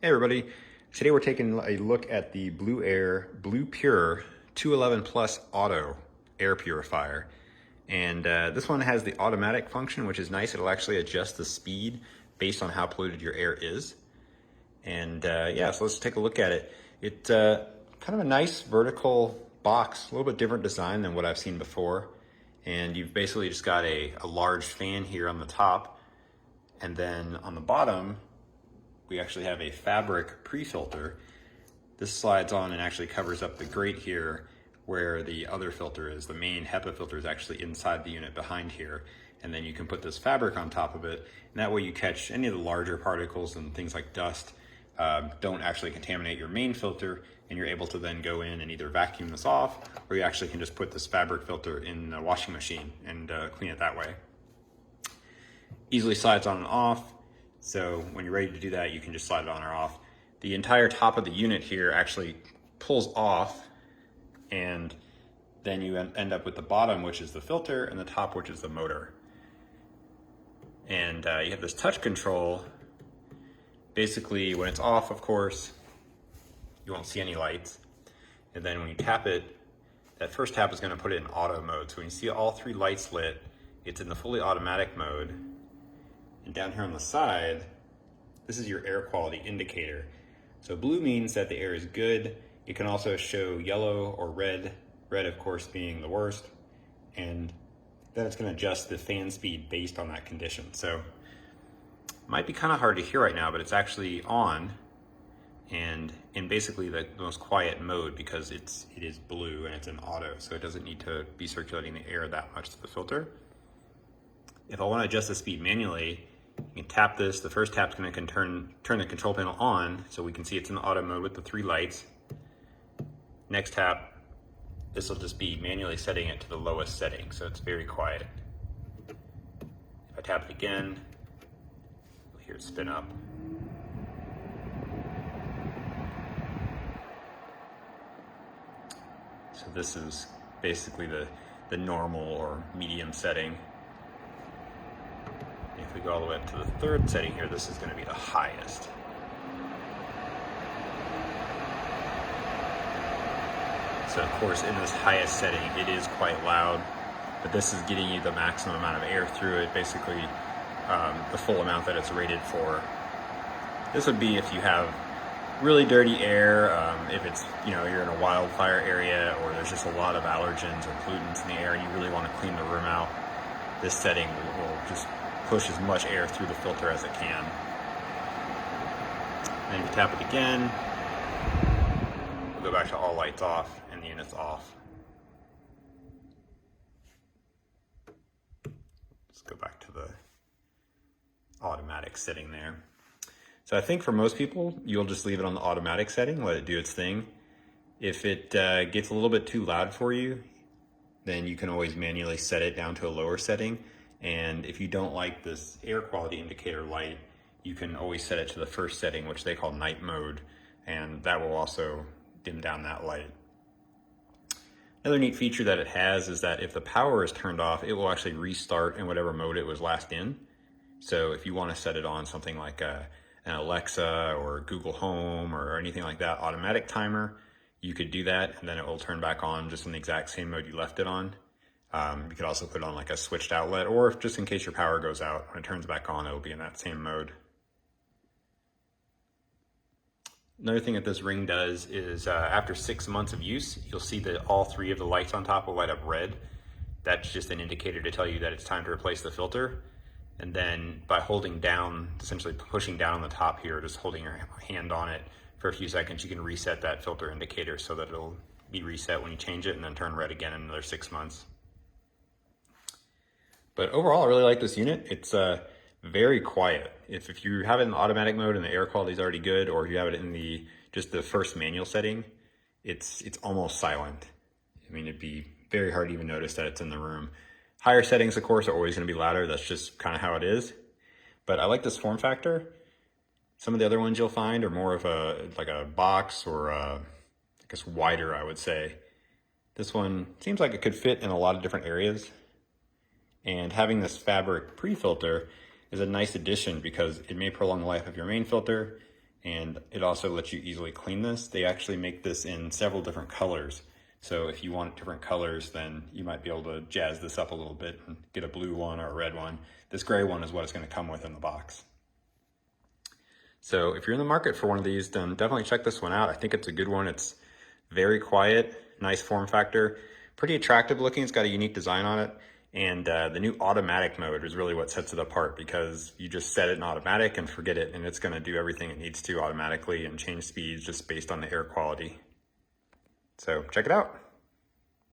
Hey everybody, today we're taking a look at the Blueair Blue Pure 211 Plus Auto Air Purifier. And this one has the automatic function, which is nice. It'll actually adjust the speed based on how polluted your air is. And yeah, so let's take a look at it. It's kind of a nice vertical box, a little bit different design than what I've seen before. And you've basically just got a large fan here on the top. And then on the bottom, we actually have a fabric pre-filter. This slides on and actually covers up the grate here where the other filter is. The main HEPA filter is actually inside the unit behind here. And then you can put this fabric on top of it. And that way you catch any of the larger particles and things like dust don't actually contaminate your main filter, and you're able to then go in and either vacuum this off, or you actually can just put this fabric filter in the washing machine and clean it that way. Easily slides on and off. So when you're ready to do that, you can just slide it on or off. The entire top of the unit here actually pulls off, and then you end up with the bottom, which is the filter, and the top, which is the motor. And you have this touch control. Basically, when it's off, of course, you won't see any lights. And then when you tap it, that first tap is going to put it in auto mode. So when you see all three lights lit, it's in the fully automatic mode. And down here on the side, this is your air quality indicator. So blue means that the air is good. It can also show yellow or red, red of course being the worst. And then it's going to adjust the fan speed based on that condition. So it might be kind of hard to hear right now, but it's actually on and in basically the most quiet mode because it is blue and it's in auto, so it doesn't need to be circulating the air that much to the filter. If I want to adjust the speed manually, you can tap this. The first tap is going to turn the control panel on, so we can see it's in the auto mode with the three lights. Next tap, this will just be manually setting it to the lowest setting, so it's very quiet. If I tap it again, you'll hear it spin up. So this is basically the normal or medium setting. If we go all the way up to the third setting here, this is going to be the highest. So of course, in this highest setting, it is quite loud, but this is getting you the maximum amount of air through it, basically the full amount that it's rated for. This would be if you have really dirty air, if it's, you're in a wildfire area or there's just a lot of allergens or pollutants in the air and you really want to clean the room out. This setting will just push as much air through the filter as it can. And then if you tap it again, we'll go back to all lights off and the unit's off. Let's go back to the automatic setting there. So I think for most people, you'll just leave it on the automatic setting, let it do its thing. If it gets a little bit too loud for you, then you can always manually set it down to a lower setting. And if you don't like this air quality indicator light, you can always set it to the first setting, which they call night mode, and that will also dim down that light. Another neat feature that it has is that if the power is turned off, it will actually restart in whatever mode it was last in. So if you want to set it on something like an Alexa or Google Home or anything like that, automatic timer, you could do that and then it will turn back on just in the exact same mode you left it on. You could also put it on like a switched outlet, or if just in case your power goes out, when it turns back on, it'll be in that same mode. Another thing that this ring does is after 6 months of use, you'll see that all three of the lights on top will light up red. That's just an indicator to tell you that it's time to replace the filter. And then by holding down, essentially pushing down on the top here, just holding your hand on it for a few seconds, you can reset that filter indicator so that it'll be reset when you change it and then turn red again in another 6 months. But overall, I really like this unit. It's very quiet. If you have it in the automatic mode and the air quality is already good, or if you have it in just the first manual setting, it's almost silent. I mean, it'd be very hard to even notice that it's in the room. Higher settings, of course, are always going to be louder. That's just kind of how it is. But I like this form factor. Some of the other ones you'll find are more of like a box or I guess wider, I would say. This one seems like it could fit in a lot of different areas. And having this fabric pre-filter is a nice addition because it may prolong the life of your main filter, and it also lets you easily clean this. They actually make this in several different colors. So if you want different colors, then you might be able to jazz this up a little bit and get a blue one or a red one. This gray one is what it's going to come with in the box. So if you're in the market for one of these, then definitely check this one out. I think it's a good one. It's very quiet, nice form factor, pretty attractive looking. It's got a unique design on it. And the new automatic mode is really what sets it apart, because you just set it in automatic and forget it, and it's going to do everything it needs to automatically and change speeds just based on the air quality. So check it out.